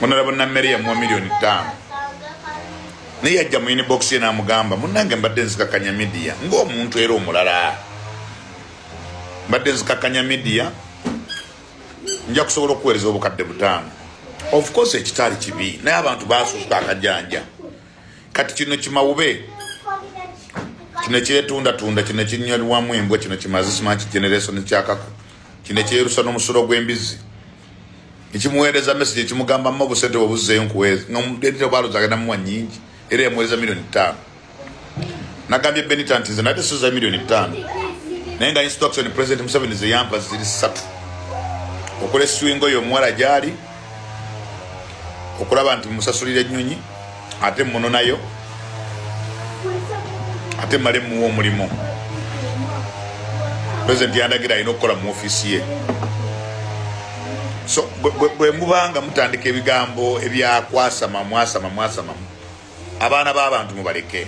Honorable Nameri mu milioni 5 naye yajja mu inbox ye n'amugamba munnange mbadde nzikakanya media ng'omuntu era omulala mbadde nzikakanya media nja kusobola okuweereza obukadde 5. Of course ekitali kibi naye abantu baasuuka akajanja kati kino kimawube kino kyetunda kino kinyolwamu embwa kino kimazisima generation kyakako kino kyerusa n'omusolo gw'embizi ekimuweereza message ekimugamba mu busente obuzzeeyo nkuweeza ng'omudedde baalozagana mu nyingi era yamuweereza milioni 5. Nagambye Benitant nze nate siza milioni 5 naye nga instruction President Museveni ze yampa ziri 3 okola swingo y'omuwala gyali okulaba nti musasulire ennyonyi ate muno nayo ate male muwo omulimu President yandagira alina okukola mu ofiisi ye. So bwe mubanga mutandika ebigambo ebyakwasama mwasama abaana b'abantu mubaleke.